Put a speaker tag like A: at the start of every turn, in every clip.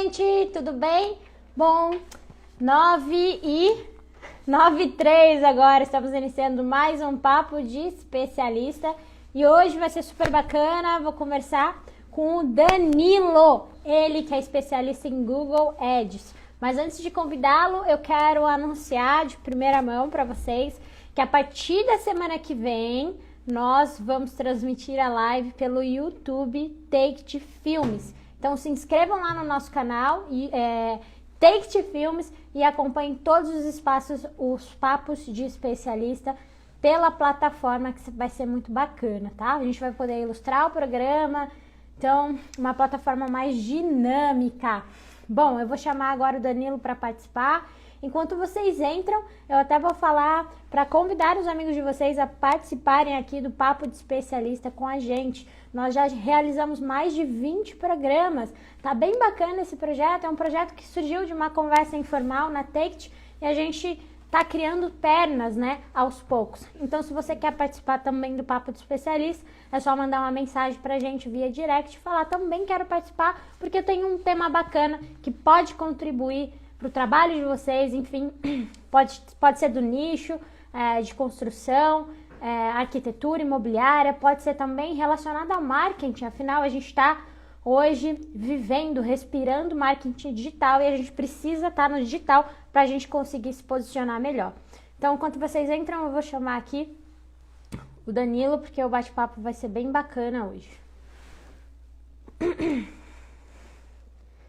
A: gente, tudo bem? Bom, 9h03 agora, estamos iniciando mais um Papo de Especialista e hoje vai ser super bacana, vou conversar com o Danilo, ele que é especialista em Google Ads. Mas antes de convidá-lo, eu quero anunciar de primeira mão para vocês que a partir da semana que vem nós vamos transmitir a live pelo YouTube Take It Filmes. Então se inscrevam lá no nosso canal, Take It Filmes, e acompanhem todos os espaços, os papos de especialista pela plataforma, que vai ser muito bacana, tá? A gente vai poder ilustrar o programa, então uma plataforma mais dinâmica. Bom, eu vou chamar agora o Danilo para participar. Enquanto vocês entram, eu até vou falar para convidar os amigos de vocês a participarem aqui do Papo de Especialista com a gente. Nós já realizamos mais de 20 programas. Tá bem bacana esse projeto. É um projeto que surgiu de uma conversa informal na Take e a gente tá criando pernas, né, aos poucos. Então, se você quer participar também do Papo de Especialista, é só mandar uma mensagem pra gente via direct e falar: também quero participar, porque eu tenho um tema bacana que pode contribuir para o trabalho de vocês, enfim, pode ser do nicho, de construção, arquitetura imobiliária, pode ser também relacionado ao marketing. Afinal, a gente está hoje vivendo, respirando marketing digital e a gente precisa estar no digital para a gente conseguir se posicionar melhor. Então, enquanto vocês entram, eu vou chamar aqui o Danilo, porque o bate-papo vai ser bem bacana hoje.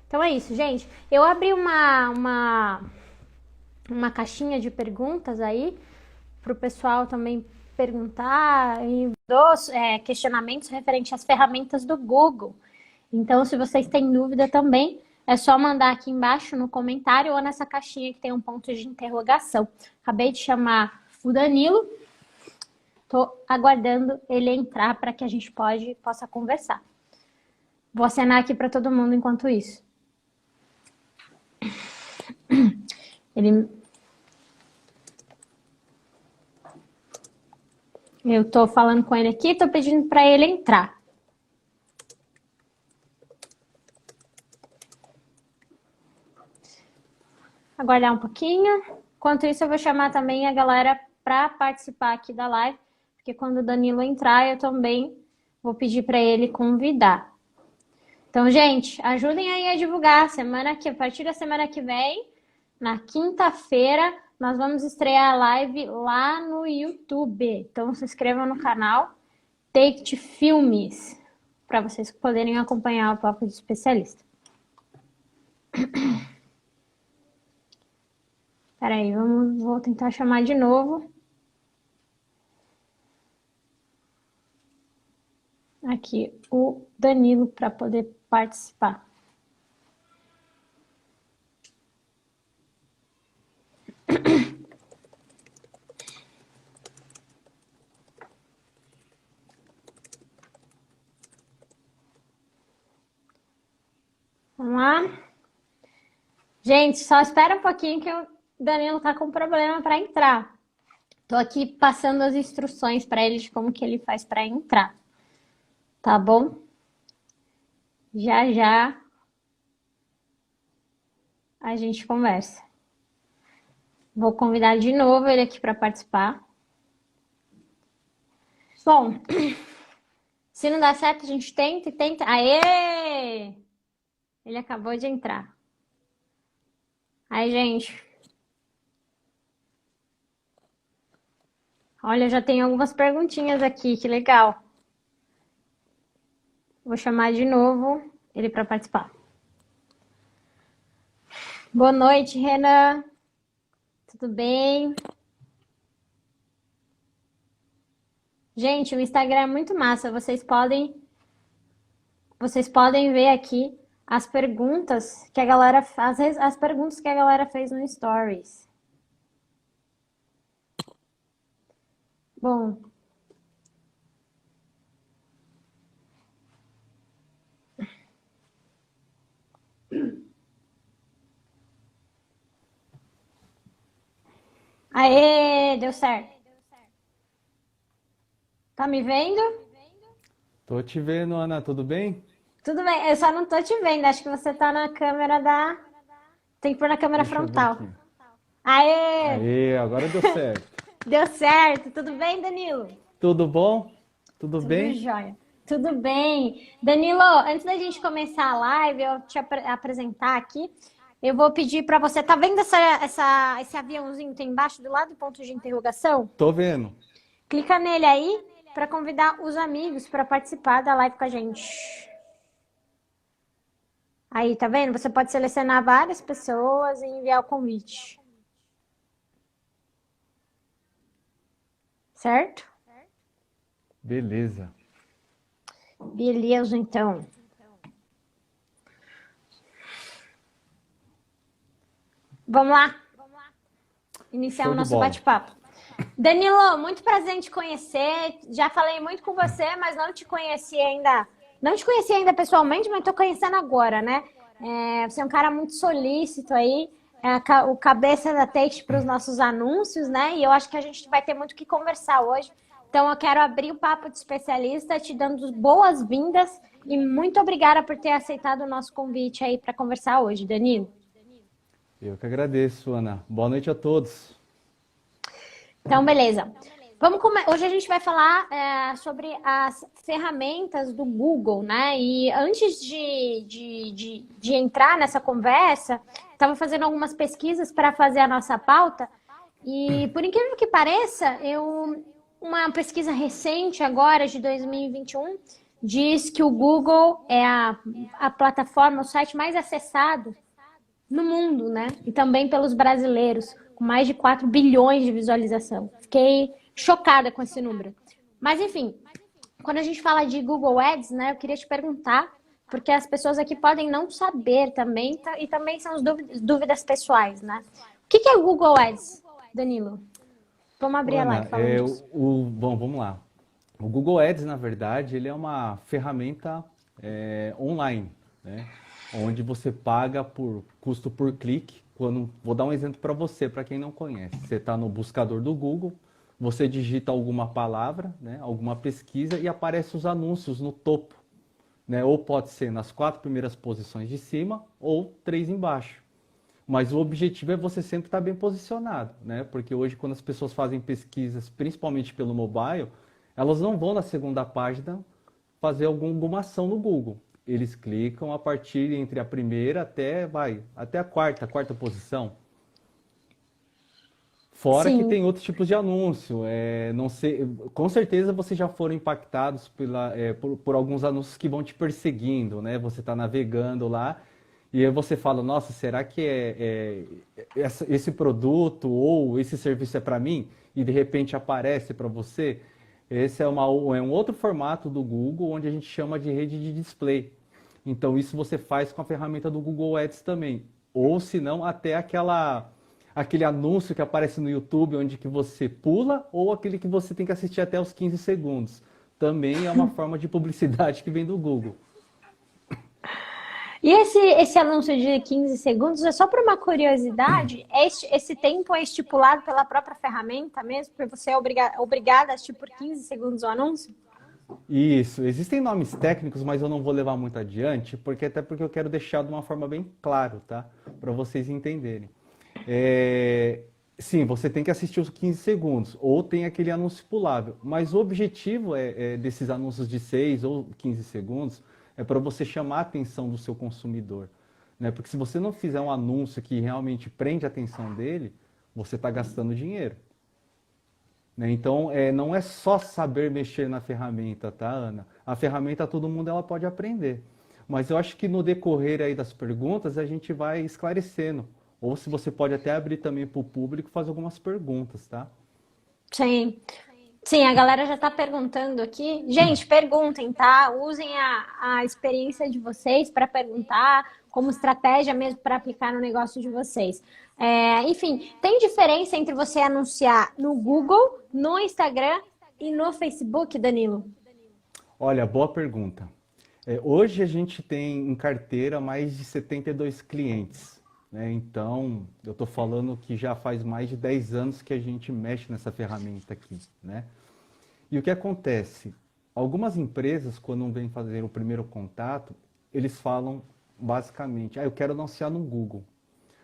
A: Então é isso, gente. Eu abri uma caixinha de perguntas aí para o pessoal também perguntar e dos questionamentos referentes às ferramentas do Google. Então, se vocês têm dúvida também, é só mandar aqui embaixo no comentário ou nessa caixinha que tem um ponto de interrogação. Acabei de chamar o Danilo. Estou aguardando ele entrar para que a gente possa conversar. Vou acenar aqui para todo mundo enquanto isso. Eu tô falando com ele aqui, tô pedindo para ele entrar. Aguardar um pouquinho. Enquanto isso, eu vou chamar também a galera para participar aqui da live, porque quando o Danilo entrar, eu também vou pedir para ele convidar. Então, gente, ajudem aí a divulgar. A partir da semana que vem, na quinta-feira, nós vamos estrear a live lá no YouTube. Então, se inscrevam no canal Take It Filmes, para vocês poderem acompanhar o Papo de Especialista. Peraí, vou tentar chamar de novo. Aqui, o Danilo, para poder participar. Vamos lá. Gente, só espera um pouquinho que o Danilo tá com problema para entrar. Tô aqui passando as instruções para ele de como que ele faz para entrar. Tá bom? Já já a gente conversa. Vou convidar de novo ele aqui para participar. Bom, se não dá certo, a gente tenta e tenta. Aê! Ele acabou de entrar. Aí, gente. Olha, já tem algumas perguntinhas aqui, que legal. Vou chamar de novo ele para participar. Boa noite, Renan. Tudo bem? Gente, o Instagram é muito massa. Vocês podem ver aqui as perguntas que a galera faz, as perguntas que a galera fez no Stories. Bom, aê, deu certo. Tá me vendo?
B: Tô te vendo, Ana, tudo bem?
A: Tudo bem, eu só não tô te vendo. Acho que você tá na câmera da. Tem que pôr na câmera
B: Deixa eu ver
A: frontal.
B: aqui.
A: Aê!
B: Aê, agora deu certo.
A: Deu certo. Tudo bem, Danilo?
B: Tudo bom? Tudo
A: Tudo
B: bem?
A: jóia. Tudo bem. Danilo, antes da gente começar a live, eu te apresentar aqui, eu vou pedir para você. Tá vendo esse aviãozinho que tem embaixo do lado do ponto de interrogação?
B: Tô vendo.
A: Clica nele aí para convidar os amigos para participar da live com a gente. Aí, tá vendo? Você pode selecionar várias pessoas e enviar o convite. Certo?
B: Beleza.
A: Beleza, então. Vamos lá iniciar o
B: Show de
A: nosso
B: bola.
A: bate-papo. Danilo, muito prazer em te conhecer. Já falei muito com você, mas não te conheci ainda. Não te conheci ainda pessoalmente, mas estou conhecendo agora, né? Você é um cara muito solícito aí, o cabeça da Tate para os nossos anúncios, né? E eu acho que a gente vai ter muito o que conversar hoje. Então, eu quero abrir o papo de especialista, te dando boas-vindas e muito obrigada por ter aceitado o nosso convite aí para conversar hoje, Danilo.
B: Eu que agradeço, Ana. Boa noite a todos.
A: Então, beleza. Hoje a gente vai falar sobre as ferramentas do Google, né? E antes de entrar nessa conversa, estava fazendo algumas pesquisas para fazer a nossa pauta. E por incrível que pareça, uma pesquisa recente agora de 2021 diz que o Google é a plataforma, o site mais acessado no mundo, né? E também pelos brasileiros, com mais de 4 bilhões de visualização. Fiquei chocada com esse número. Mas, enfim, quando a gente fala de Google Ads, né, eu queria te perguntar, porque as pessoas aqui podem não saber também, e também são as dúvidas pessoais, né? O que é o Google Ads, Danilo? Vamos abrir a live
B: Ana,
A: falando disso.
B: bom, vamos lá. O Google Ads, na verdade, ele é uma ferramenta online, né? Onde você paga por custo por clique. Vou dar um exemplo para você, para quem não conhece. Você está no buscador do Google, você digita alguma palavra, né, alguma pesquisa e aparece os anúncios no topo, né? Ou pode ser nas 4 primeiras posições de cima ou 3 embaixo. Mas o objetivo é você sempre estar bem posicionado, né? Porque hoje, quando as pessoas fazem pesquisas, principalmente pelo mobile, elas não vão na segunda página fazer alguma ação no Google. Eles clicam a partir entre a primeira até a quarta posição. Fora que
A: Sim,
B: tem outros tipos de anúncio. Não sei, com certeza vocês já foram impactados por alguns anúncios que vão te perseguindo, né? Você está navegando lá e aí você fala, nossa, será que esse produto ou esse serviço é para mim? E de repente aparece para você. Esse é um outro formato do Google, onde a gente chama de rede de display. Então isso você faz com a ferramenta do Google Ads também. Ou se não, até aquele anúncio que aparece no YouTube, onde que você pula, ou aquele que você tem que assistir até os 15 segundos. Também é uma forma de publicidade que vem do Google.
A: e esse anúncio de 15 segundos é só por uma curiosidade? Esse tempo é estipulado pela própria ferramenta mesmo? Porque você é obrigada a assistir por 15 segundos o anúncio?
B: Isso, existem nomes técnicos, mas eu não vou levar muito adiante, até porque eu quero deixar de uma forma bem claro, tá? Para vocês entenderem. É, sim, você tem que assistir os 15 segundos, ou tem aquele anúncio pulável, mas o objetivo desses anúncios de 6 ou 15 segundos é para você chamar a atenção do seu consumidor, né? Porque se você não fizer um anúncio que realmente prende a atenção dele, você está gastando dinheiro. Né? Então, não é só saber mexer na ferramenta, tá, Ana? A ferramenta todo mundo ela pode aprender. Mas eu acho que no decorrer aí das perguntas a gente vai esclarecendo. Ou se você pode até abrir também para o público e fazer algumas perguntas, tá?
A: Sim. Sim, a galera já está perguntando aqui. Gente, perguntem, tá? Usem a experiência de vocês para perguntar, como estratégia mesmo para aplicar no negócio de vocês. Enfim, tem diferença entre você anunciar no Google, no Instagram e no Facebook, Danilo?
B: Olha, boa pergunta. Hoje a gente tem em carteira mais de 72 clientes, né? Então, eu estou falando que já faz mais de 10 anos que a gente mexe nessa ferramenta aqui, né? E o que acontece? Algumas empresas, quando vêm fazer o primeiro contato, eles falam basicamente, eu quero anunciar no Google.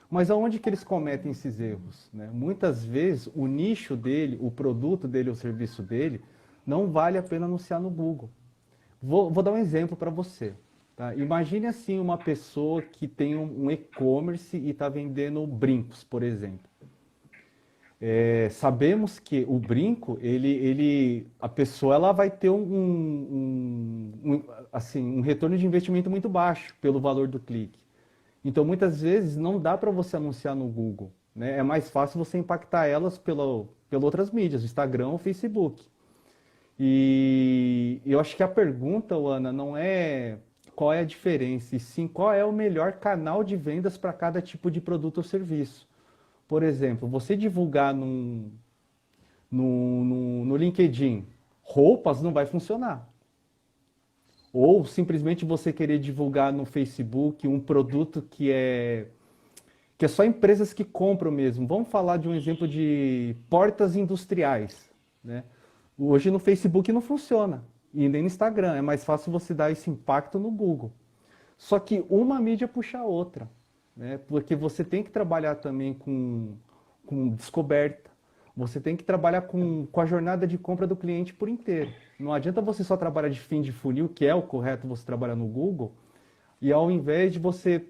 B: Mas aonde que eles cometem esses erros, né? Muitas vezes o nicho dele, o produto dele, o serviço dele, não vale a pena anunciar no Google. Vou dar um exemplo para você. Tá? Imagine assim uma pessoa que tem um e-commerce e está vendendo brincos, por exemplo. Sabemos que o brinco, a pessoa ela vai ter assim, um retorno de investimento muito baixo pelo valor do clique. Então, muitas vezes, não dá para você anunciar no Google, né? É mais fácil você impactar elas pelas outras mídias, Instagram ou Facebook. E eu acho que a pergunta, Ana, não é qual é a diferença, e sim qual é o melhor canal de vendas para cada tipo de produto ou serviço. Por exemplo, você divulgar no LinkedIn roupas não vai funcionar. Ou simplesmente você querer divulgar no Facebook um produto que é só empresas que compram mesmo. Vamos falar de um exemplo de portas industriais, né? Hoje no Facebook não funciona, e nem no Instagram. É mais fácil você dar esse impacto no Google. Só que uma mídia puxa a outra, né? Porque você tem que trabalhar também com descoberta. Você tem que trabalhar com a jornada de compra do cliente por inteiro. Não adianta você só trabalhar de fim de funil, que é o correto você trabalhar no Google, e ao invés de você,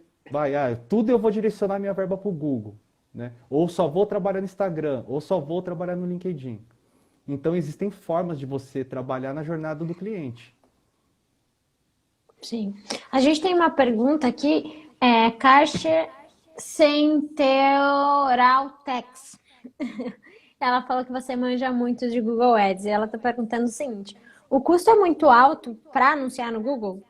B: tudo eu vou direcionar minha verba para o Google, né? Ou só vou trabalhar no Instagram, ou só vou trabalhar no LinkedIn. Então existem formas de você trabalhar na jornada do cliente.
A: Sim. A gente tem uma pergunta aqui, Caixa Centraltex. Ela falou que você manja muito de Google Ads. E ela está perguntando o seguinte: o custo é muito alto para anunciar no Google?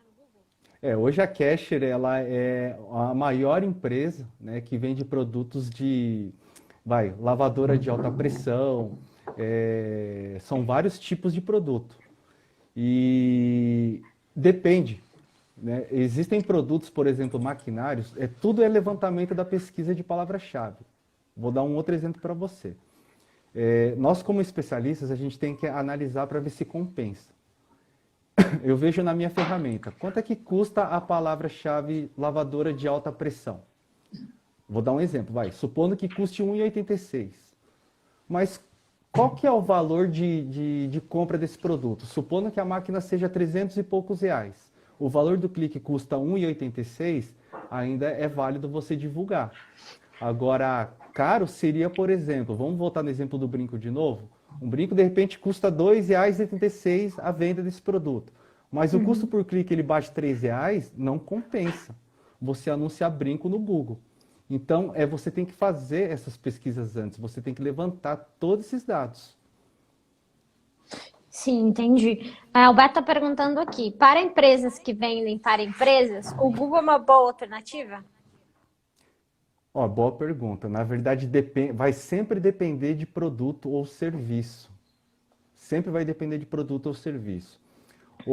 B: Hoje a Casher, ela é a maior empresa, né, que vende produtos de, lavadora de alta pressão, são vários tipos de produto. E depende, né? Existem produtos, por exemplo, maquinários, tudo é levantamento da pesquisa de palavra-chave. Vou dar um outro exemplo para você. Nós, como especialistas, a gente tem que analisar para ver se compensa. Eu vejo na minha ferramenta, quanto é que custa a palavra-chave lavadora de alta pressão? Vou dar um exemplo, supondo que custe R$ 1,86. Mas qual que é o valor de compra desse produto? Supondo que a máquina seja 300 e poucos reais. O valor do clique custa R$ 1,86, ainda é válido você divulgar. Agora, caro seria, por exemplo, vamos voltar no exemplo do brinco de novo? Um brinco, de repente, custa R$ 2,86 a venda desse produto. Mas o custo por clique ele bate R$ 3,00, não compensa você anunciar brinco no Google. Então, você tem que fazer essas pesquisas antes, você tem que levantar todos esses dados.
A: Sim, entendi. O Beto está perguntando aqui, para empresas que vendem para empresas, o Google é uma boa alternativa?
B: Boa pergunta. Na verdade, vai sempre depender de produto ou serviço. Sempre vai depender de produto ou serviço.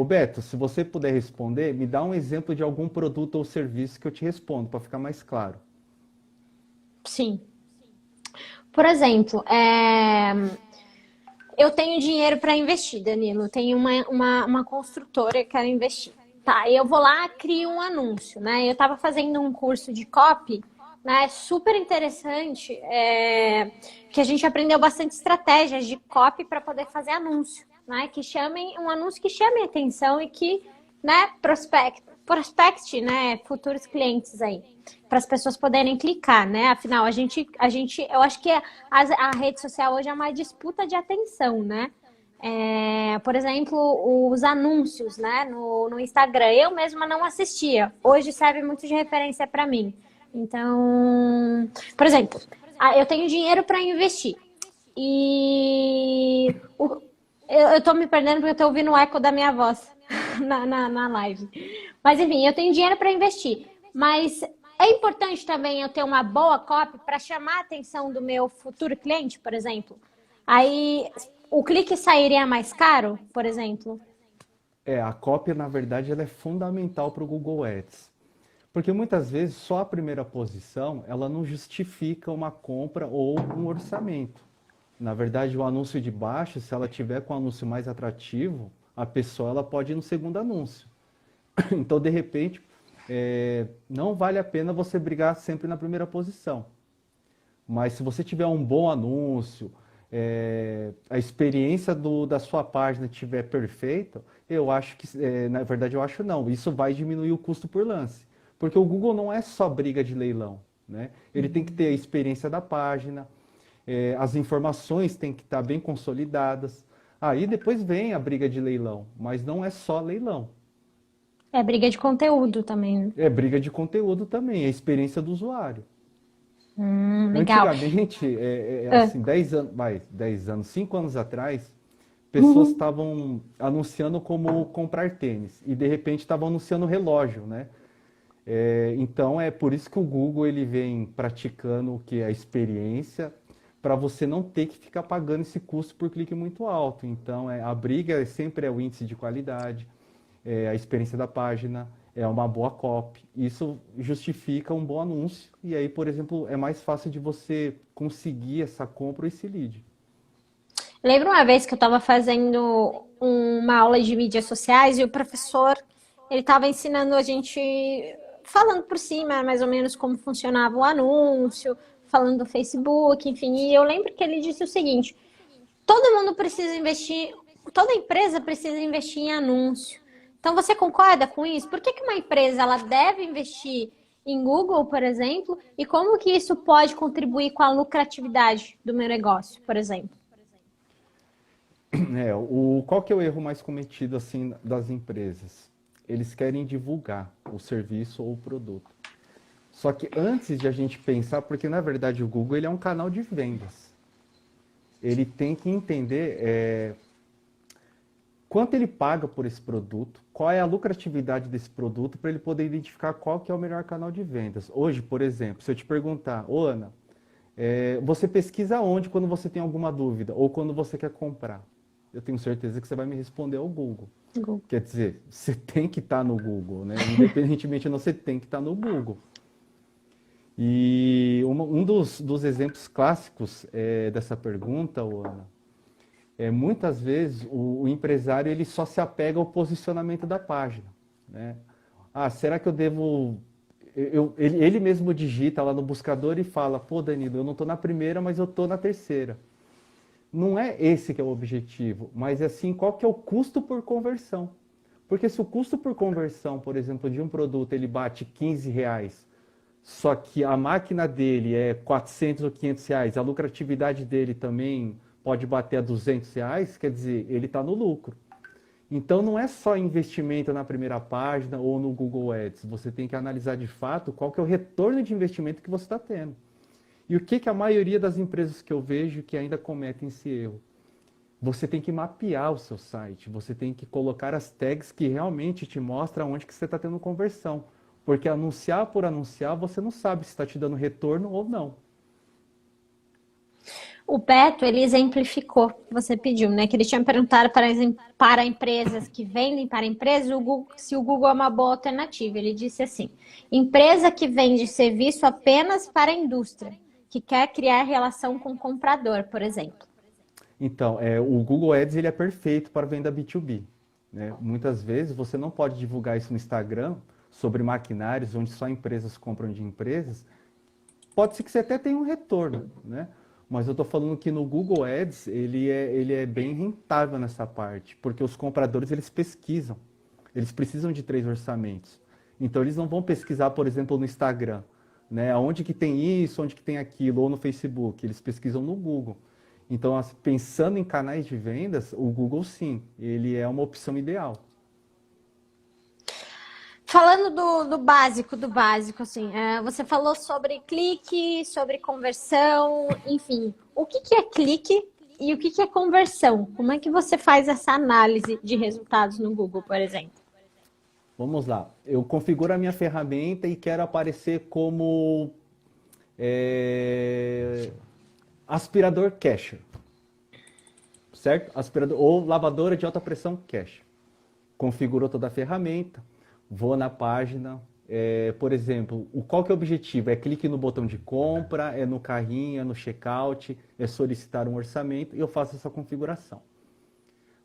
B: Beto, se você puder responder, me dá um exemplo de algum produto ou serviço que eu te respondo, para ficar mais claro.
A: Sim. Por exemplo, eu tenho dinheiro para investir, Danilo. Tenho uma construtora que quero investir. Tá, eu vou lá, crio um anúncio, né? Eu estava fazendo um curso de copy, né? Super interessante, que a gente aprendeu bastante estratégias de copy para poder fazer anúncio, né? Um anúncio que chame a atenção e que, né, prospecte, né, futuros clientes aí, para as pessoas poderem clicar, né? Afinal, eu acho que a rede social hoje é uma disputa de atenção, né? Por exemplo, os anúncios, né, no Instagram, eu mesma não assistia. Hoje serve muito de referência para mim. Então, por exemplo, eu tenho dinheiro para investir e eu tô me perdendo porque eu tô ouvindo o eco da minha voz na live. Mas enfim, eu tenho dinheiro para investir, mas é importante também eu ter uma boa copy para chamar a atenção do meu futuro cliente, por exemplo. Aí o clique sairia mais caro, por exemplo?
B: A cópia, na verdade, ela é fundamental para o Google Ads. Porque muitas vezes só a primeira posição, ela não justifica uma compra ou um orçamento. Na verdade, o anúncio de baixo, se ela tiver com um anúncio mais atrativo, a pessoa ela pode ir no segundo anúncio. Então, de repente, não vale a pena você brigar sempre na primeira posição. Mas se você tiver um bom anúncio, a experiência da sua página estiver perfeita, eu acho que, na verdade eu acho não, isso vai diminuir o custo por lance. Porque o Google não é só briga de leilão, né? Ele tem que ter a experiência da página, as informações têm que estar bem consolidadas. Aí depois vem a briga de leilão, mas não é só leilão.
A: É briga de conteúdo também, né?
B: É briga de conteúdo também, é a experiência do usuário.
A: Legal.
B: Antigamente,
A: Ah,
B: assim, 10 anos, 5 anos atrás, pessoas
A: uhum.
B: estavam anunciando como comprar tênis e de repente estavam anunciando relógio, né? Então é por isso que o Google ele vem praticando o que a experiência para você não ter que ficar pagando esse custo por clique muito alto. Então a briga sempre é o índice de qualidade, a experiência da página, é uma boa copy. Isso justifica um bom anúncio e aí, por exemplo, é mais fácil de você conseguir essa compra ou esse lead.
A: Lembro uma vez que eu estava fazendo uma aula de mídias sociais e o professor, ele estava ensinando a gente, falando por cima, mais ou menos como funcionava o anúncio, falando do Facebook, enfim. E eu lembro que ele disse o seguinte: todo mundo precisa investir, toda empresa precisa investir em anúncio. Então você concorda com isso? Por que que uma empresa ela deve investir em Google, por exemplo, e como que isso pode contribuir com a lucratividade do meu negócio, por exemplo?
B: Qual que é o erro mais cometido assim das empresas? Eles querem divulgar o serviço ou o produto. Só que antes de a gente pensar, porque na verdade o Google ele é um canal de vendas. Ele tem que entender quanto ele paga por esse produto, qual é a lucratividade desse produto para ele poder identificar qual que é o melhor canal de vendas. Hoje, por exemplo, se eu te perguntar, ô Ana, você pesquisa onde quando você tem alguma dúvida ou quando você quer comprar? Eu tenho certeza que você vai me responder ao Google.
A: Google.
B: Quer dizer, você tem que estar no Google, né? Independentemente, não, você tem que estar no Google. E um dos exemplos clássicos dessa pergunta, Ana, muitas vezes o empresário ele só se apega ao posicionamento da página, né? Ah, será que eu devo... ele mesmo digita lá no buscador e fala, pô, Danilo, eu não estou na primeira, mas eu estou na terceira. Não é esse que é o objetivo, mas é assim, qual que é o custo por conversão? Porque se o custo por conversão, por exemplo, de um produto, ele bate R$ 15, só que a máquina dele é 400 ou R$ 500, a lucratividade dele também pode bater a R$ 200, quer dizer, ele está no lucro. Então não é só investimento na primeira página ou no Google Ads, você tem que analisar de fato qual que é o retorno de investimento que você está tendo. E o que a maioria das empresas que eu vejo que ainda cometem esse erro? Você tem que mapear o seu site, você tem que colocar as tags que realmente te mostram onde que você está tendo conversão. Porque anunciar por anunciar, você não sabe se está te dando retorno ou não.
A: O Beto, ele exemplificou, você pediu, né? Que ele tinha perguntado para empresas que vendem para empresas se o Google é uma boa alternativa. Ele disse assim: empresa que vende serviço apenas para a indústria, que quer criar relação com o comprador, por exemplo.
B: Então, o Google Ads ele é perfeito para venda B2B, né? Muitas vezes você não pode divulgar isso no Instagram sobre maquinários onde só empresas compram de empresas. Pode ser que você até tenha um retorno, né? Mas eu estou falando que no Google Ads ele é bem rentável nessa parte, porque os compradores eles pesquisam, eles precisam de 3 orçamentos. Então eles não vão pesquisar, por exemplo, no Instagram, né? Onde que tem isso, onde que tem aquilo, ou no Facebook, eles pesquisam no Google. Então, assim, pensando em canais de vendas, o Google sim, ele é uma opção ideal.
A: Falando do básico, assim, você falou sobre clique, sobre conversão, enfim. O que que é clique e o que que é conversão? Como é que você faz essa análise de resultados no Google, por exemplo?
B: Vamos lá, eu configuro a minha ferramenta e quero aparecer como é, aspirador Kesher, certo? Aspirador ou lavadora de alta pressão Kesher. Configurou toda a ferramenta, vou na página, por exemplo, qual que é o objetivo? É clique no botão de compra, é no carrinho, é no checkout, é solicitar um orçamento e eu faço essa configuração.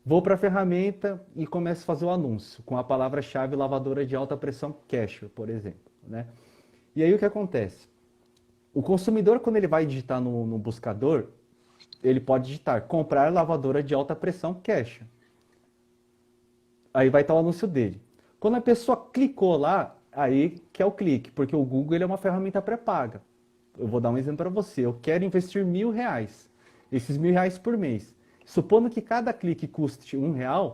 B: Vou para a ferramenta e começo a fazer o anúncio com a palavra-chave lavadora de alta pressão Casher, por exemplo, né? E aí o que acontece? O consumidor, quando ele vai digitar no buscador, ele pode digitar comprar lavadora de alta pressão Casher. Aí vai estar o anúncio dele. Quando a pessoa clicou lá, aí que é o clique, porque o Google ele é uma ferramenta pré-paga. Eu vou dar um exemplo para você. Eu quero investir R$ 1.000. Esses R$ 1.000 por mês. Supondo que cada clique custe R$ 1,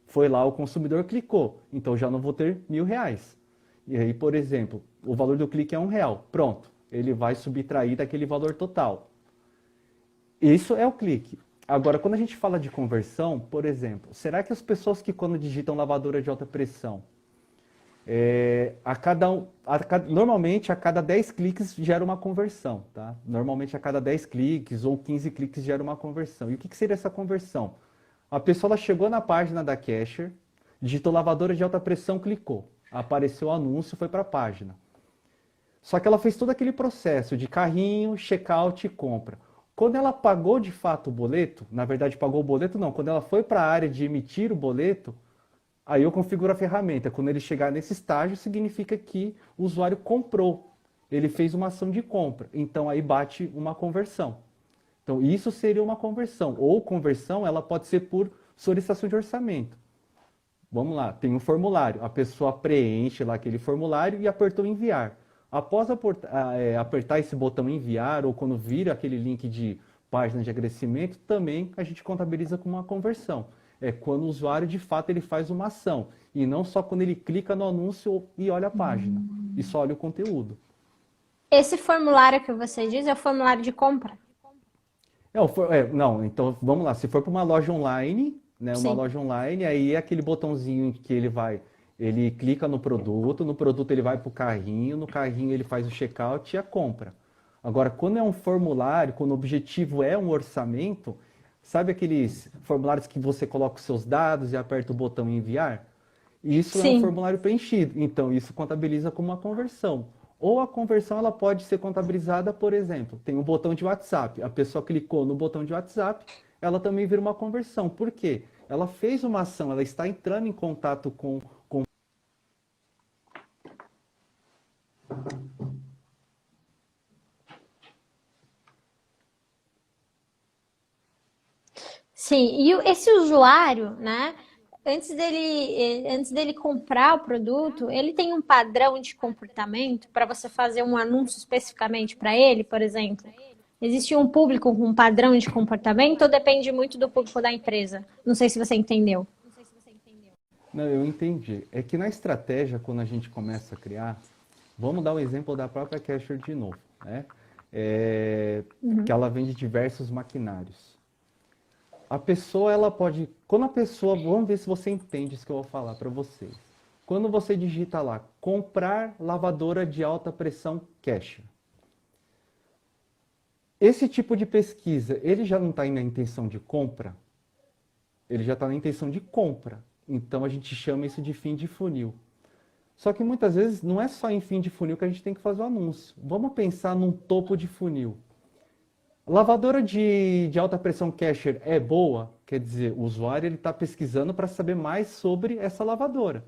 B: foi lá o consumidor clicou. Então já não vou ter R$ 1.000. E aí, por exemplo, o valor do clique é R$ 1. Pronto. Ele vai subtrair daquele valor total. Isso é o clique. Agora, quando a gente fala de conversão, por exemplo, será que as pessoas que quando digitam lavadora de alta pressão, normalmente a cada 10 cliques gera uma conversão, tá? Normalmente a cada 10 cliques ou 15 cliques gera uma conversão. E o que seria essa conversão? A pessoa ela chegou na página da Casher, digitou lavadora de alta pressão, clicou. Apareceu o anúncio, foi para a página. Só que ela fez todo aquele processo de carrinho, checkout e compra. Quando ela pagou de fato o boleto, na verdade pagou o boleto não, quando ela foi para a área de emitir o boleto, aí eu configuro a ferramenta. Quando ele chegar nesse estágio, significa que o usuário comprou. Ele fez uma ação de compra. Então aí bate uma conversão. Então isso seria uma conversão. Ou conversão, ela pode ser por solicitação de orçamento. Vamos lá, tem um formulário. A pessoa preenche lá aquele formulário e apertou enviar. Após apertar esse botão enviar, ou quando vira aquele link de página de agradecimento, também a gente contabiliza como uma conversão. É quando o usuário, de fato, ele faz uma ação. E não só quando ele clica no anúncio e olha a página. E só olha o conteúdo.
A: Esse formulário que você diz é o formulário de compra?
B: Não, então vamos lá. Se for para uma loja online, né, uma
A: Sim.
B: loja online, aí é aquele botãozinho que ele clica no produto ele vai para o carrinho, no carrinho ele faz o checkout e a compra. Agora, quando é um formulário, quando o objetivo é um orçamento, sabe aqueles formulários que você coloca os seus dados e aperta o botão enviar? Isso é um
A: Sim.
B: formulário preenchido, então isso contabiliza como uma conversão. Ou a conversão ela pode ser contabilizada, por exemplo, tem um botão de WhatsApp, a pessoa clicou no botão de WhatsApp, ela também vira uma conversão. Por quê? Ela fez uma ação, ela está entrando em contato com
A: Sim, e esse usuário, né? Antes dele comprar o produto, ele tem um padrão de comportamento para você fazer um anúncio especificamente para ele, por exemplo. Existe um público com um padrão de comportamento ou depende muito do público da empresa? Não sei se você entendeu.
B: Não, eu entendi. É que na estratégia, quando a gente começa a criar, vamos dar o exemplo da própria Casher de novo, né? Que ela vende diversos maquinários. A pessoa, ela pode... Vamos ver se você entende isso que eu vou falar para vocês. Quando você digita lá, comprar lavadora de alta pressão Casher. Esse tipo de pesquisa, ele já não está na intenção de compra? Ele já está na intenção de compra. Então, a gente chama isso de fim de funil. Só que muitas vezes não é só em fim de funil que a gente tem que fazer o anúncio. Vamos pensar num topo de funil. Lavadora de alta pressão Casher é boa? Quer dizer, o usuário está pesquisando para saber mais sobre essa lavadora,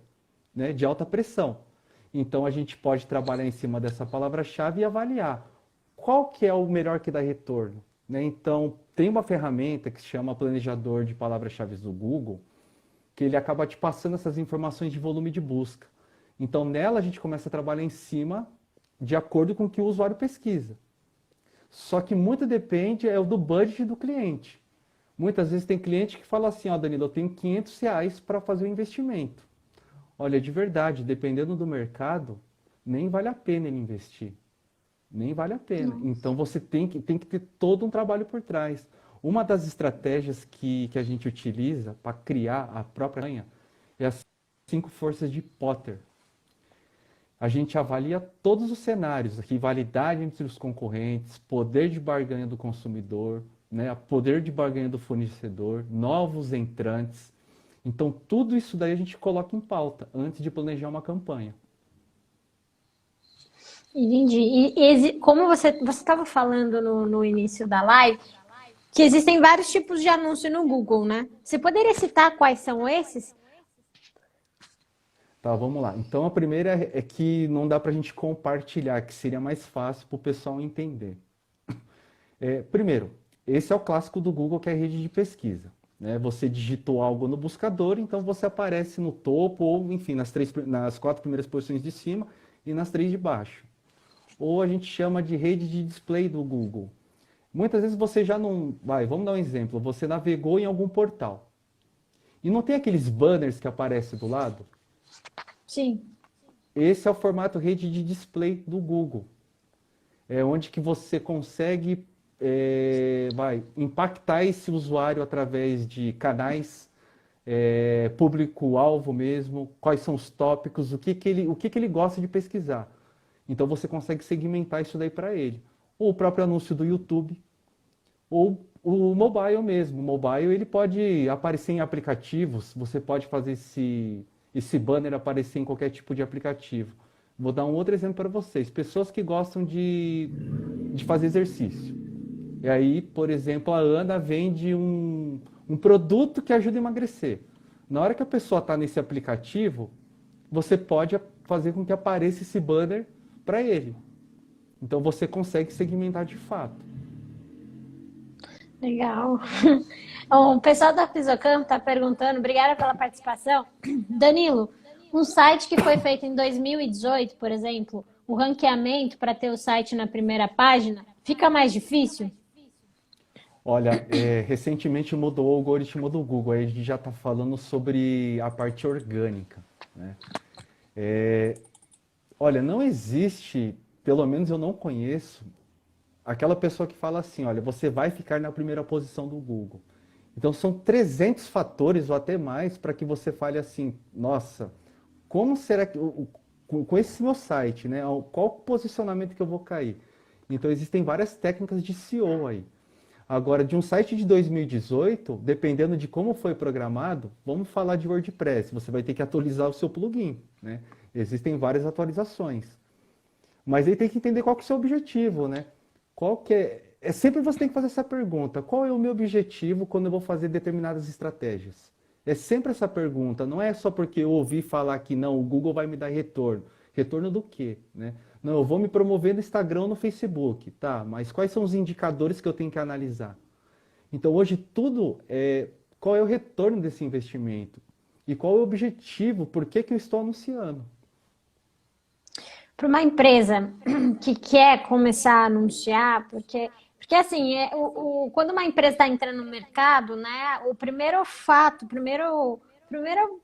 B: né, de alta pressão. Então, a gente pode trabalhar em cima dessa palavra-chave e avaliar qual que é o melhor que dá retorno, né? Então, tem uma ferramenta que se chama Planejador de Palavras-Chave do Google, que ele acaba te passando essas informações de volume de busca. Então, nela a gente começa a trabalhar em cima de acordo com o que o usuário pesquisa. Só que muito depende do budget do cliente. Muitas vezes tem cliente que fala assim, ó, Danilo, eu tenho R$ 500 para fazer o investimento. Olha, de verdade, dependendo do mercado, nem vale a pena ele investir. Nem vale a pena.
A: Nossa.
B: Então você tem que ter todo um trabalho por trás. Uma das estratégias que a gente utiliza para criar a própria campanha é as 5 forças de Potter. A gente avalia todos os cenários, rivalidade entre os concorrentes, poder de barganha do consumidor, né, poder de barganha do fornecedor, novos entrantes. Então, tudo isso daí a gente coloca em pauta antes de planejar uma campanha.
A: Entendi. Como você estava falando no início da live, Que existem vários tipos de anúncio no Google, né? Você poderia citar quais são esses?
B: Tá, vamos lá. Então, a primeira é que não dá para a gente compartilhar, que seria mais fácil para o pessoal entender. Primeiro, esse é o clássico do Google, que é a rede de pesquisa, né? Você digitou algo no buscador, então você aparece no topo, ou enfim, nas 4 primeiras posições de cima e nas 3 de baixo. Ou a gente chama de rede de display do Google. Muitas vezes você já não... vamos dar um exemplo. Você navegou em algum portal. E não tem aqueles banners que aparecem do lado?
A: Sim.
B: Esse é o formato rede de display do Google. É onde que você consegue impactar esse usuário através de canais, público-alvo mesmo, quais são os tópicos, o que que ele gosta de pesquisar. Então você consegue segmentar isso daí para ele. Ou o próprio anúncio do YouTube, ou o mobile mesmo. O mobile ele pode aparecer em aplicativos, você pode fazer esse banner aparecer em qualquer tipo de aplicativo. Vou dar um outro exemplo para vocês. Pessoas que gostam de fazer exercício. E aí, por exemplo, a Ana vende um produto que ajuda a emagrecer. Na hora que a pessoa está nesse aplicativo, você pode fazer com que apareça esse banner para ele. Então você consegue segmentar de fato.
A: Legal. O pessoal da Fisiocamp está perguntando, obrigada pela participação. Danilo, um site que foi feito em 2018, por exemplo, o ranqueamento para ter o site na primeira página, fica mais difícil?
B: Olha, recentemente mudou o algoritmo do Google, aí a gente já está falando sobre a parte orgânica, né? Olha, não existe, pelo menos eu não conheço, aquela pessoa que fala assim, olha, você vai ficar na primeira posição do Google. Então são 300 fatores ou até mais para que você fale assim, nossa, como será que, com esse meu site, né, qual posicionamento que eu vou cair? Então existem várias técnicas de SEO aí. Agora, de um site de 2018, dependendo de como foi programado, vamos falar de WordPress, você vai ter que atualizar o seu plugin, né? Existem várias atualizações. Mas aí tem que entender qual que é o seu objetivo, né? Qual que é... Sempre você tem que fazer essa pergunta, qual é o meu objetivo quando eu vou fazer determinadas estratégias? É sempre essa pergunta, não é só porque eu ouvi falar que não, o Google vai me dar retorno. Retorno do quê, né? Não, eu vou me promover no Instagram ou no Facebook, tá? Mas quais são os indicadores que eu tenho que analisar? Então hoje tudo qual é o retorno desse investimento? E qual é o objetivo? Por que que eu estou anunciando?
A: Para uma empresa que quer começar a anunciar, porque assim, quando uma empresa está entrando no mercado, né, o primeiro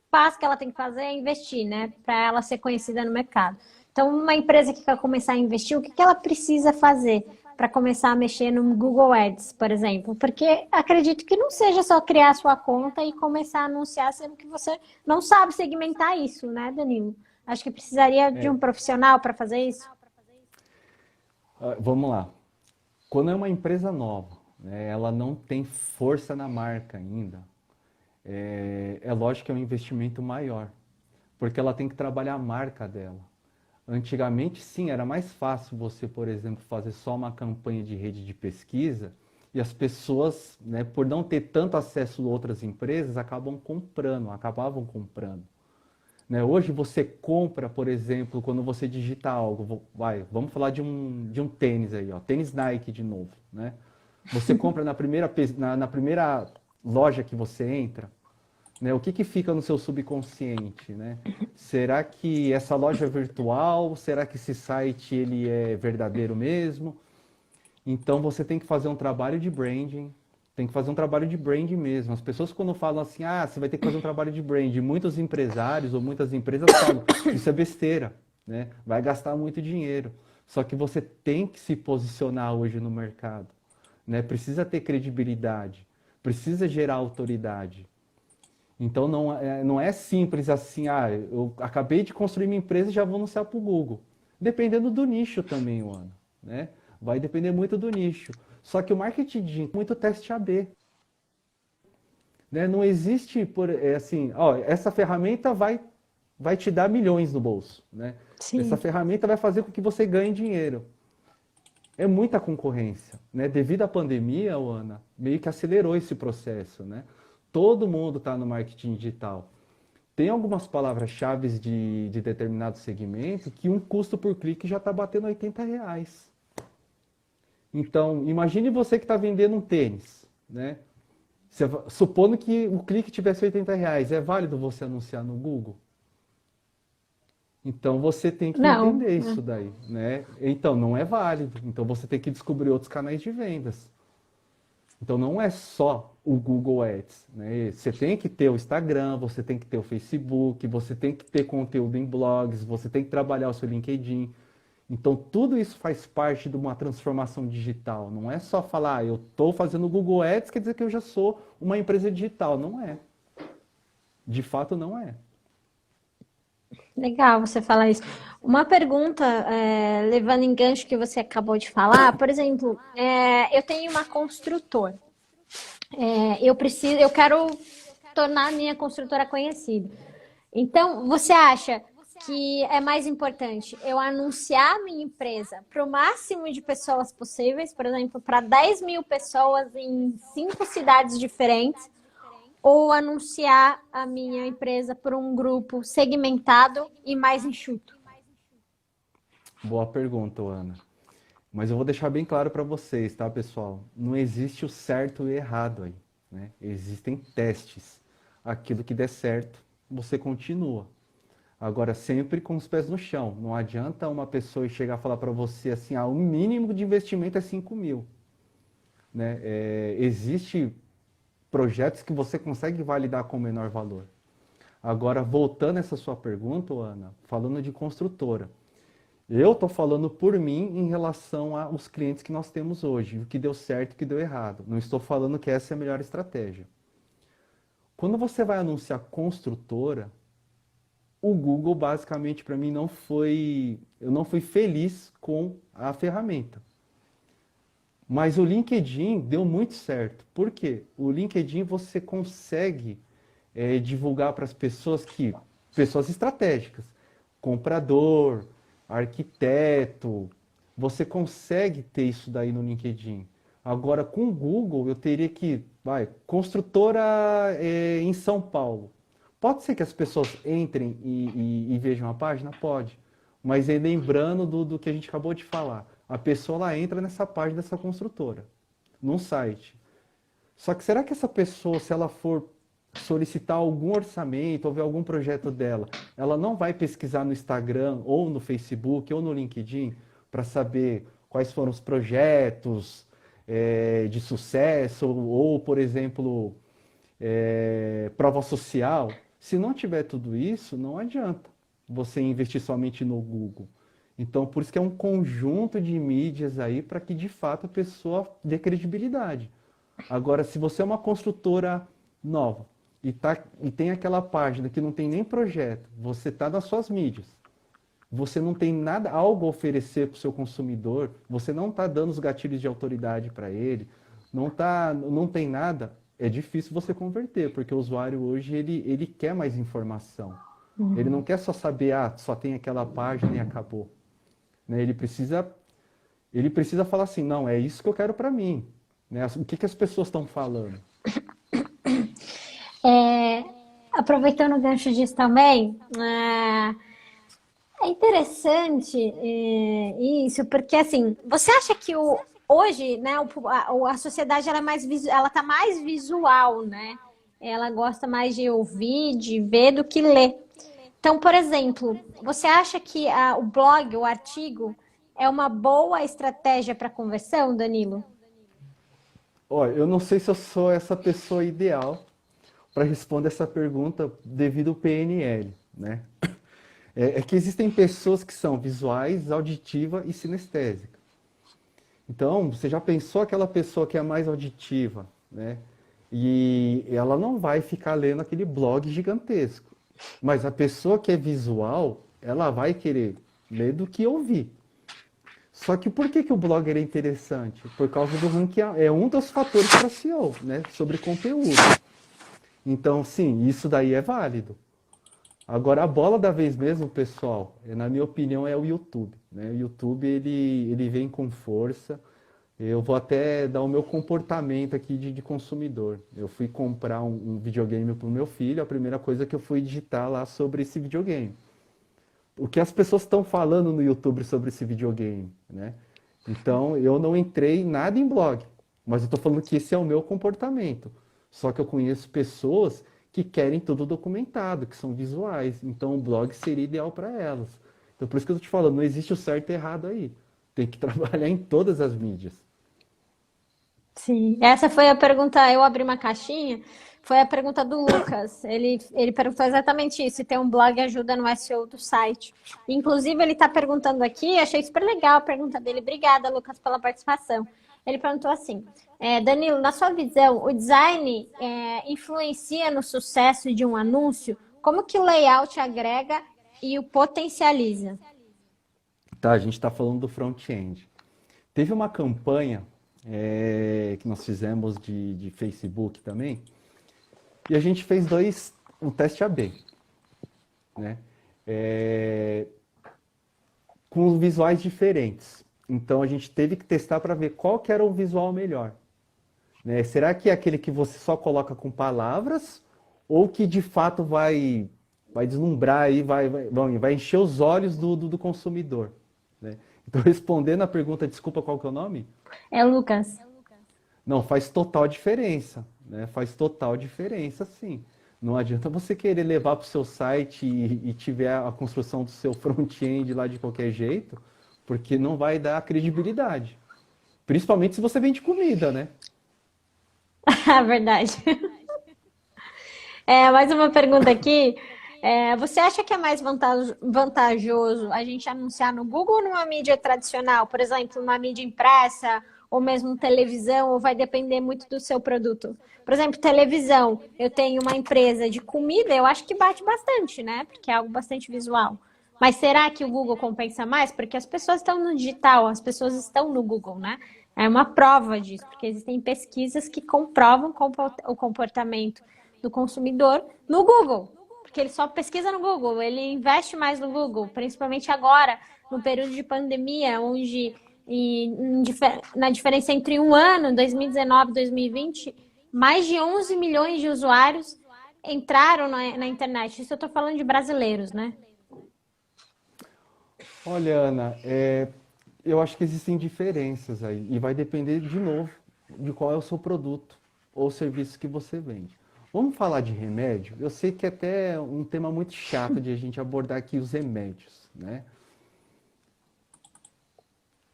A: passo que ela tem que fazer é investir, né, para ela ser conhecida no mercado. Então, uma empresa que quer começar a investir, o que ela precisa fazer para começar a mexer no Google Ads, por exemplo? Porque acredito que não seja só criar a sua conta e começar a anunciar, sendo que você não sabe segmentar isso, né, Danilo? Acho que precisaria de um profissional para fazer isso.
B: Vamos lá. Quando é uma empresa nova, né, ela não tem força na marca ainda, é lógico que é um investimento maior, porque ela tem que trabalhar a marca dela. Antigamente, sim, era mais fácil você, por exemplo, fazer só uma campanha de rede de pesquisa e as pessoas, né, por não ter tanto acesso a outras empresas, acabavam comprando. Né? Hoje você compra, por exemplo, quando você digita algo, vamos falar de um tênis aí, ó, tênis Nike de novo, né? Você compra na primeira loja que você entra, né? O que fica no seu subconsciente, né? Será que essa loja é virtual? Será que esse site ele é verdadeiro mesmo? Então você tem que fazer um trabalho de branding, tem que fazer um trabalho de branding mesmo. As pessoas quando falam assim, você vai ter que fazer um trabalho de branding, muitos empresários ou muitas empresas falam, isso é besteira, né? Vai gastar muito dinheiro. Só que você tem que se posicionar hoje no mercado, né? Precisa ter credibilidade, precisa gerar autoridade. Então não é simples assim, eu acabei de construir minha empresa e já vou anunciar para o Google. Dependendo do nicho também, Ana, né? Vai depender muito do nicho. Só que o marketing digital é muito teste AB. Né? Não existe, essa ferramenta vai te dar milhões no bolso. Né?
A: Sim.
B: Essa ferramenta vai fazer com que você ganhe dinheiro. é muita concorrência, né? Devido à pandemia, Ana, meio que acelerou esse processo, né? Todo mundo está no marketing digital. Tem algumas palavras-chave de determinado segmento que um custo por clique já está batendo R$ 80. Então, imagine você que está vendendo um tênis, né? Supondo que o clique tivesse R$ 80, é válido você anunciar no Google? Então você tem que
A: Não.
B: entender isso daí, né? Então não é válido. Então você tem que descobrir outros canais de vendas. Então não é só o Google Ads, né? Você tem que ter o Instagram, você tem que ter o Facebook, você tem que ter conteúdo em blogs, você tem que trabalhar o seu LinkedIn. Então tudo isso faz parte de uma transformação digital. Não é só falar, eu estou fazendo o Google Ads, quer dizer que eu já sou uma empresa digital. Não é. De fato não é.
A: Legal você falar isso. Uma pergunta, levando em gancho que você acabou de falar, por exemplo, eu tenho uma construtora. Eu quero tornar a minha construtora conhecida. Então, você acha que é mais importante eu anunciar a minha empresa para o máximo de pessoas possíveis, por exemplo, para 10 mil pessoas em 5 cidades diferentes, ou anunciar a minha empresa para um grupo segmentado e mais enxuto?
B: Boa pergunta, Ana. Mas eu vou deixar bem claro para vocês, tá, pessoal? Não existe o certo e errado aí, né? Existem testes. Aquilo que der certo, você continua. Agora, sempre com os pés no chão. Não adianta uma pessoa chegar a falar para você assim, o mínimo de investimento é 5 mil. Né? Existe projetos que você consegue validar com menor valor. Agora, voltando a essa sua pergunta, Ana, falando de construtora. Eu estou falando por mim em relação aos clientes que nós temos hoje, o que deu certo e o que deu errado. Não estou falando que essa é a melhor estratégia. Quando você vai anunciar construtora, o Google basicamente para mim eu não fui feliz com a ferramenta. Mas o LinkedIn deu muito certo. Por quê? O LinkedIn você consegue divulgar para as pessoas estratégicas, comprador, arquiteto, você consegue ter isso daí no LinkedIn. Agora, com o Google, eu teria que, construtora em São Paulo. Pode ser que as pessoas entrem e vejam a página? Pode. Mas aí lembrando do que a gente acabou de falar, a pessoa ela entra nessa página dessa construtora, num site. Só que será que essa pessoa, se ela for solicitar algum orçamento ou ver algum projeto dela, ela não vai pesquisar no Instagram ou no Facebook ou no LinkedIn para saber quais foram os projetos de sucesso ou, por exemplo, prova social? Se não tiver tudo isso, não adianta você investir somente no Google. Então, por isso que é um conjunto de mídias aí para que, de fato, a pessoa dê credibilidade. Agora, se você é uma construtora nova e tem aquela página que não tem nem projeto, você está nas suas mídias, você não tem nada, algo a oferecer para o seu consumidor, você não está dando os gatilhos de autoridade para ele, não tem nada, é difícil você converter, porque o usuário hoje ele quer mais informação. Ele não quer só saber, só tem aquela página e acabou. Né? Ele precisa falar assim, não, é isso que eu quero para mim. Né? O que as pessoas estão falando?
A: Aproveitando o gancho disso também, é interessante isso, porque assim, você acha que hoje, né, a sociedade ela tá mais visual, né? Ela gosta mais de ouvir, de ver do que ler. Então, por exemplo, você acha que o blog, o artigo, é uma boa estratégia para conversão, Danilo?
B: Olha, eu não sei se eu sou essa pessoa ideal para responder essa pergunta devido ao PNL, né? É que existem pessoas que são visuais, auditiva e sinestésica. Então, você já pensou aquela pessoa que é mais auditiva, né? E ela não vai ficar lendo aquele blog gigantesco. Mas a pessoa que é visual, ela vai querer ler do que ouvir. Só que por que o blogger é interessante? Por causa do ranqueamento. É um dos fatores para SEO, né? Sobre conteúdo. Então, sim, isso daí é válido. Agora, a bola da vez mesmo, pessoal, na minha opinião, é o YouTube, né? O YouTube, ele vem com força. Eu vou até dar o meu comportamento aqui de consumidor. Eu fui comprar um videogame para o meu filho, a primeira coisa que eu fui digitar lá sobre esse videogame. O que as pessoas estão falando no YouTube sobre esse videogame, né? Então, eu não entrei nada em blog, mas eu estou falando que esse é o meu comportamento. Só que eu conheço pessoas que querem tudo documentado, que são visuais. Então, o blog seria ideal para elas. Então, por isso que eu estou te falando, não existe o certo e errado aí. Tem que trabalhar em todas as mídias.
A: Sim, essa foi a pergunta. Eu abri uma caixinha, foi a pergunta do Lucas. Ele perguntou exatamente isso: se ter um blog ajuda no SEO do site. Inclusive, ele está perguntando aqui, achei super legal a pergunta dele. Obrigada, Lucas, pela participação. Ele perguntou assim: Danilo, na sua visão, o design influencia no sucesso de um anúncio? Como que o layout agrega e o potencializa?
B: Tá, a gente está falando do front-end. Teve uma campanha que nós fizemos de Facebook também, e a gente fez um teste A/B, né? Com visuais diferentes. Então a gente teve que testar para ver qual que era o visual melhor, né? Será que é aquele que você só coloca com palavras ou que de fato vai deslumbrar aí, vai encher os olhos do consumidor, né? Então, respondendo a pergunta, desculpa, qual que é o nome?
A: É, Lucas.
B: Não, faz total diferença, né? Faz total diferença, sim. Não adianta você querer levar para o seu site e tiver a construção do seu front-end lá de qualquer jeito, porque não vai dar credibilidade. Principalmente se você vende comida, né?
A: Verdade. Mais uma pergunta aqui. Você acha que é mais vantajoso a gente anunciar no Google ou numa mídia tradicional? Por exemplo, uma mídia impressa ou mesmo televisão, ou vai depender muito do seu produto? Por exemplo, televisão. Eu tenho uma empresa de comida, eu acho que bate bastante, né? Porque é algo bastante visual. Mas será que o Google compensa mais? Porque as pessoas estão no digital, as pessoas estão no Google, né? É uma prova disso, porque existem pesquisas que comprovam o comportamento do consumidor no Google. Porque ele só pesquisa no Google, ele investe mais no Google, principalmente agora, no período de pandemia, onde na diferença entre um ano, 2019 e 2020, mais de 11 milhões de usuários entraram na internet. Isso eu estou falando de brasileiros, né?
B: Olha, Ana, eu acho que existem diferenças aí e vai depender, de novo, de qual é o seu produto ou serviço que você vende. Vamos falar de remédio? Eu sei que é até um tema muito chato de a gente abordar aqui os remédios, né?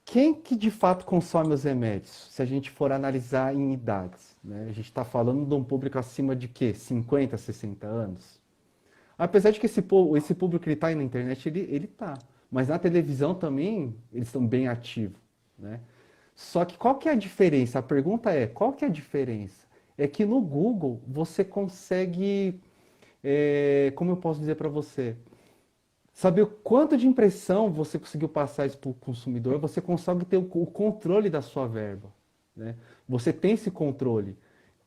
B: Quem que de fato consome os remédios? Se a gente for analisar em idades, né? A gente está falando de um público acima de quê? 50, 60 anos? Apesar de que esse público que está aí na internet, ele está. Mas na televisão também, eles estão bem ativos, né? Só que qual que é a diferença? A pergunta é, qual que é a diferença? É que no Google você consegue, como eu posso dizer para você, saber o quanto de impressão você conseguiu passar isso para o consumidor, você consegue ter o controle da sua verba, né? Você tem esse controle.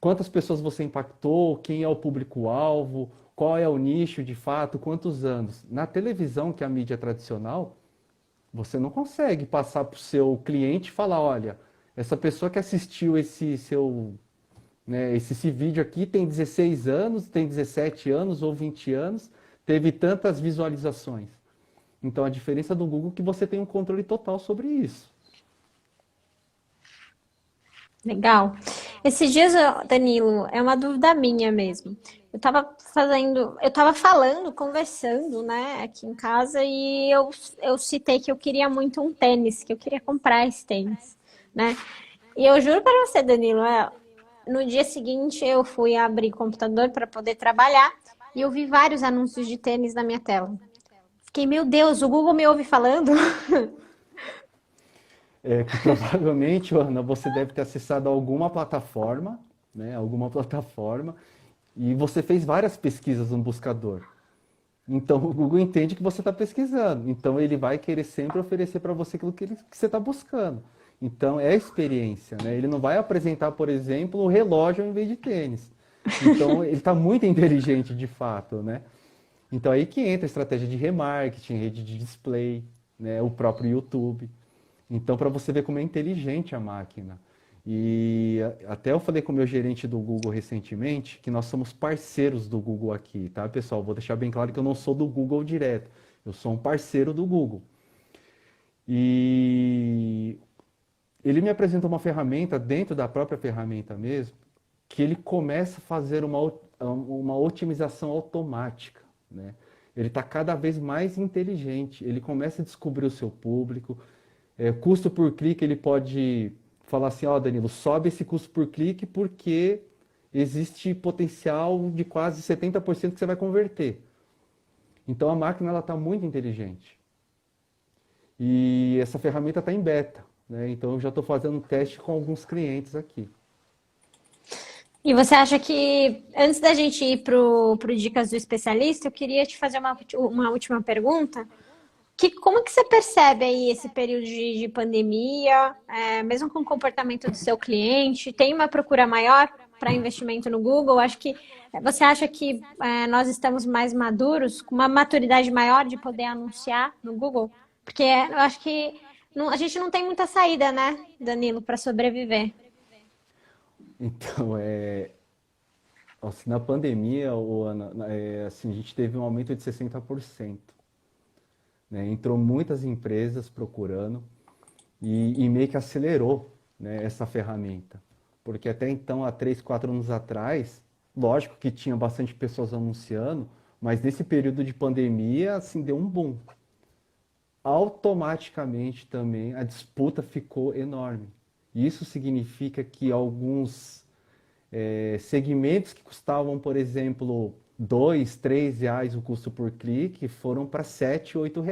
B: Quantas pessoas você impactou, quem é o público-alvo, qual é o nicho de fato, quantos anos. Na televisão, que é a mídia tradicional, você não consegue passar para o seu cliente e falar, olha, essa pessoa que assistiu esse vídeo aqui tem 16 anos, tem 17 anos ou 20 anos, teve tantas visualizações. Então a diferença do Google é que você tem um controle total sobre isso.
A: Legal. Esses dias, Danilo, é uma dúvida minha mesmo. Eu tava falando, conversando, né, aqui em casa, e eu citei que eu queria muito um tênis, que eu queria comprar esse tênis, né? E eu juro para você, Danilo, no dia seguinte eu fui abrir o computador para poder trabalhar e eu vi vários anúncios de tênis na minha tela. Fiquei, meu Deus, o Google me ouve falando?
B: Que provavelmente, Ana, você deve ter acessado alguma plataforma, né? Alguma plataforma, e você fez várias pesquisas no buscador. Então o Google entende que você está pesquisando. Então ele vai querer sempre oferecer para você aquilo que você está buscando. Então é a experiência, né? Ele não vai apresentar, por exemplo, o relógio ao invés de tênis. Então ele está muito inteligente de fato, né? Então aí que entra a estratégia de remarketing, rede de display, né, o próprio YouTube. Então, para você ver como é inteligente a máquina. E até eu falei com o meu gerente do Google recentemente que nós somos parceiros do Google aqui, tá, pessoal? Vou deixar bem claro que eu não sou do Google direto, eu sou um parceiro do Google. E ele me apresentou uma ferramenta dentro da própria ferramenta mesmo, que ele começa a fazer uma otimização automática, né? Ele está cada vez mais inteligente, ele começa a descobrir o seu público, custo por clique, ele pode falar assim, ó, Danilo, sobe esse custo por clique porque existe potencial de quase 70% que você vai converter. Então a máquina ela está muito inteligente. E essa ferramenta está em beta, né? Então eu já estou fazendo um teste com alguns clientes aqui.
A: E você acha que, antes da gente ir pro Dicas do Especialista, eu queria te fazer uma última pergunta. Como que você percebe aí esse período de pandemia, mesmo com o comportamento do seu cliente? Tem uma procura maior para investimento no Google? Você acha que nós estamos mais maduros, com uma maturidade maior de poder anunciar no Google? Porque eu acho que a gente não tem muita saída, né, Danilo, para sobreviver.
B: Então, assim, na pandemia, Ana, assim, a gente teve um aumento de 60%. Né? Entrou muitas empresas procurando e meio que acelerou, né, essa ferramenta. Porque até então, há 3, 4 anos atrás, lógico que tinha bastante pessoas anunciando, mas nesse período de pandemia, assim, deu um boom. Automaticamente também a disputa ficou enorme. Isso significa que alguns segmentos que custavam, por exemplo, R$ 2, R$ 3 o custo por clique, foram para R$ 7, R$ 8,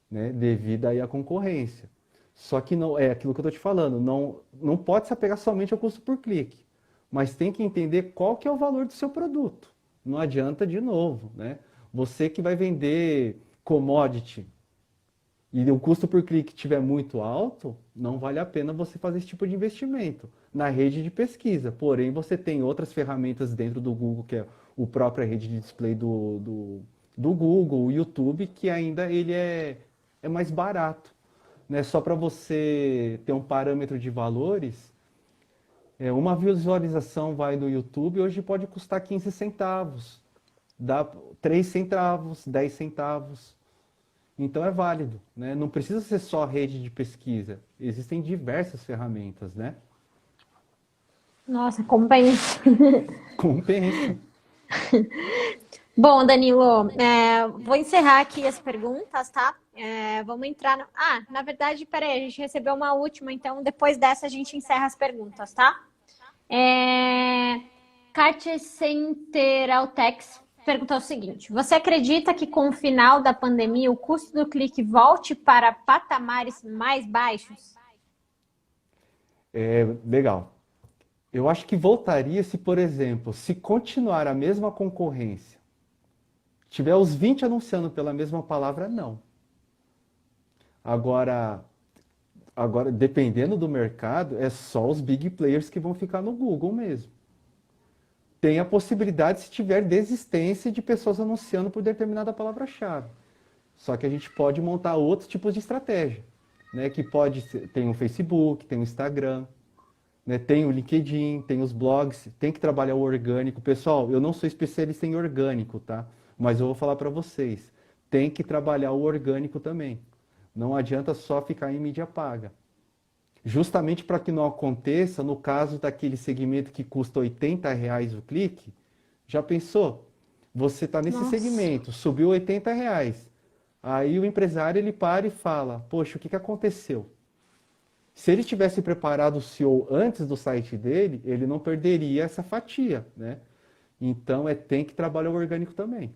B: né? Devido aí à concorrência. Só que não é aquilo que eu estou te falando, não pode se apegar somente ao custo por clique, mas tem que entender qual que é o valor do seu produto. Não adianta, de novo, né? Você que vai vender commodity e o custo por clique estiver muito alto, não vale a pena você fazer esse tipo de investimento na rede de pesquisa. Porém, você tem outras ferramentas dentro do Google, que é o própria rede de display do Google, o YouTube, que ainda ele é mais barato. Né? Só para você ter um parâmetro de valores, uma visualização vai no YouTube hoje pode custar 15 centavos, dá 3 centavos, 10 centavos. Então é válido, né? Não precisa ser só rede de pesquisa. Existem diversas ferramentas, né?
A: Nossa, compensa.
B: Compensa.
A: Bom, Danilo, vou encerrar aqui as perguntas, tá? Vamos entrar no... na verdade, peraí, a gente recebeu uma última, então depois dessa a gente encerra as perguntas, tá? Carter Center Altex perguntou o seguinte: você acredita que com o final da pandemia o custo do clique volte para patamares mais baixos?
B: Legal. Eu acho que voltaria se, por exemplo, se continuar a mesma concorrência, tiver os 20 anunciando pela mesma palavra, não. Agora, dependendo do mercado, é só os big players que vão ficar no Google mesmo. Tem a possibilidade se tiver desistência de pessoas anunciando por determinada palavra-chave. Só que a gente pode montar outros tipos de estratégia, né? Que pode ser, tem o Facebook, tem o Instagram, né? Tem o LinkedIn, tem os blogs, tem que trabalhar o orgânico. Pessoal, eu não sou especialista em orgânico, tá? Mas eu vou falar para vocês, tem que trabalhar o orgânico também. Não adianta só ficar em mídia paga. Justamente para que não aconteça, no caso daquele segmento que custa R$ 80 o clique, já pensou? Você está nesse segmento, subiu R$ 80. Aí o empresário ele para e fala, poxa, o que aconteceu? Se ele tivesse preparado o SEO antes do site dele, ele não perderia essa fatia, né? Então tem que trabalhar o orgânico também.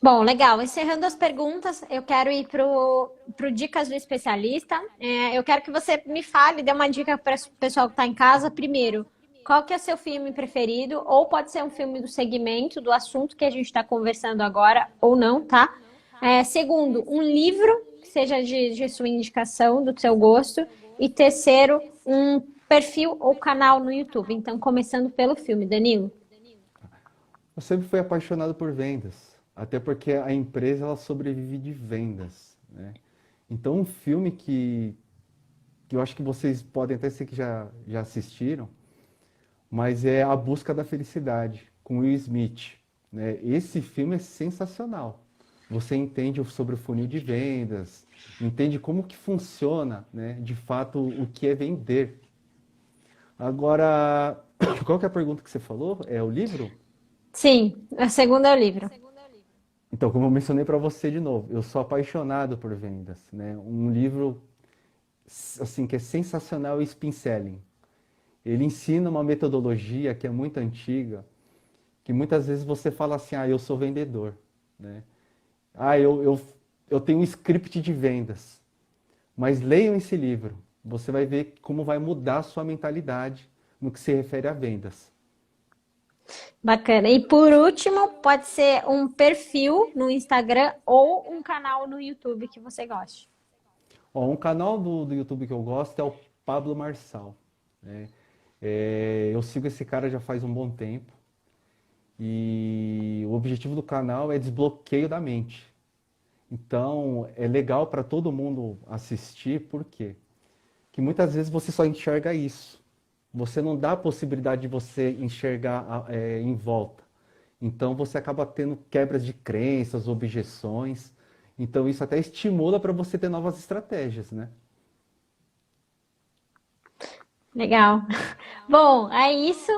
A: Bom, legal. Encerrando as perguntas, eu quero ir pro Dicas do Especialista. Eu quero que você me fale, dê uma dica para o pessoal que está em casa. Primeiro, qual que é o seu filme preferido? Ou pode ser um filme do segmento, do assunto que a gente está conversando agora, ou não, tá? Segundo, um livro que seja de sua indicação, do seu gosto. E terceiro, um perfil ou canal no YouTube. Então, começando pelo filme, Danilo.
B: Eu sempre fui apaixonado por vendas, até porque a empresa ela sobrevive de vendas, né? Então, um filme que eu acho que vocês podem até ser que já assistiram, mas é A Busca da Felicidade, com Will Smith, né? Esse filme é sensacional. Você entende sobre o funil de vendas, entende como que funciona, né? De fato, o que é vender. Agora, qual que é a pergunta que você falou? É o livro?
A: Sim, a segunda é o livro.
B: Então, como eu mencionei para você de novo, eu sou apaixonado por vendas, né? Um livro assim que é sensacional é o Spin Selling. Ele ensina uma metodologia que é muito antiga, que muitas vezes você fala assim, ah, eu sou vendedor, né? Ah, eu tenho um script de vendas. Mas leiam esse livro, você vai ver como vai mudar a sua mentalidade no que se refere a vendas.
A: Bacana. E por último, pode ser um perfil no Instagram ou um canal no YouTube que você goste.
B: Ó, um canal do YouTube que eu gosto é o Pablo Marçal, né? Eu sigo esse cara já faz um bom tempo e o objetivo do canal é desbloqueio da mente. Então, é legal para todo mundo assistir, por quê? Que muitas vezes você só enxerga isso. Você não dá a possibilidade de você enxergar em volta. Então, você acaba tendo quebras de crenças, objeções. Então, isso até estimula para você ter novas estratégias, né?
A: Legal. Bom, é isso.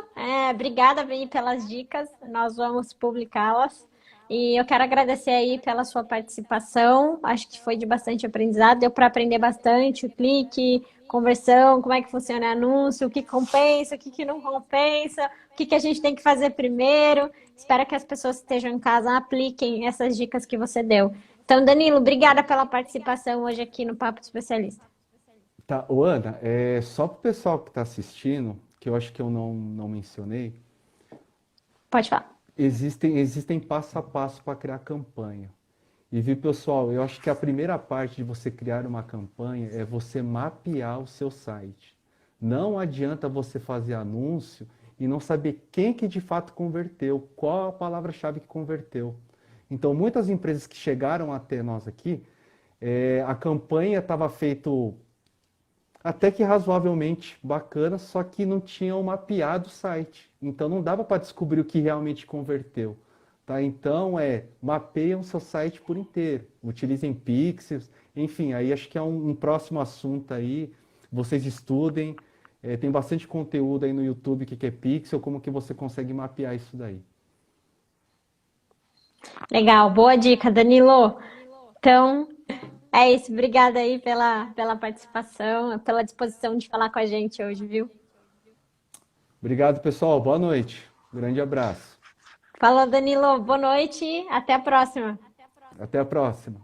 A: Obrigada, Beni, pelas dicas. Nós vamos publicá-las. E eu quero agradecer aí pela sua participação. Acho que foi de bastante aprendizado. Deu para aprender bastante o clique, conversão, como é que funciona anúncio, o que compensa, o que que não compensa, o que que a gente tem que fazer primeiro. Espero que as pessoas que estejam em casa apliquem essas dicas que você deu. Então, Danilo, obrigada pela participação hoje aqui no Papo de Especialista.
B: Tá, ô Ana, só para o pessoal que está assistindo, que eu acho que eu não mencionei,
A: Pode falar.
B: existem passo a passo para criar campanha. E viu, pessoal, eu acho que a primeira parte de você criar uma campanha é você mapear o seu site. Não adianta você fazer anúncio e não saber quem que de fato converteu, qual a palavra-chave que converteu. Então, muitas empresas que chegaram até nós aqui, a campanha estava feito até que razoavelmente bacana, só que não tinham mapeado o site. Então não dava para descobrir o que realmente converteu. Tá? Então mapeiam seu site por inteiro, utilizem pixels, enfim, aí acho que é um próximo assunto aí, vocês estudem, tem bastante conteúdo aí no YouTube que é pixel, como que você consegue mapear isso daí.
A: Legal, boa dica, Danilo. Então, é isso. Obrigada aí pela participação, pela disposição de falar com a gente hoje, viu?
B: Obrigado, pessoal, boa noite, grande abraço,
A: Falou, Danilo. Boa noite. Até a próxima.
B: até a próxima.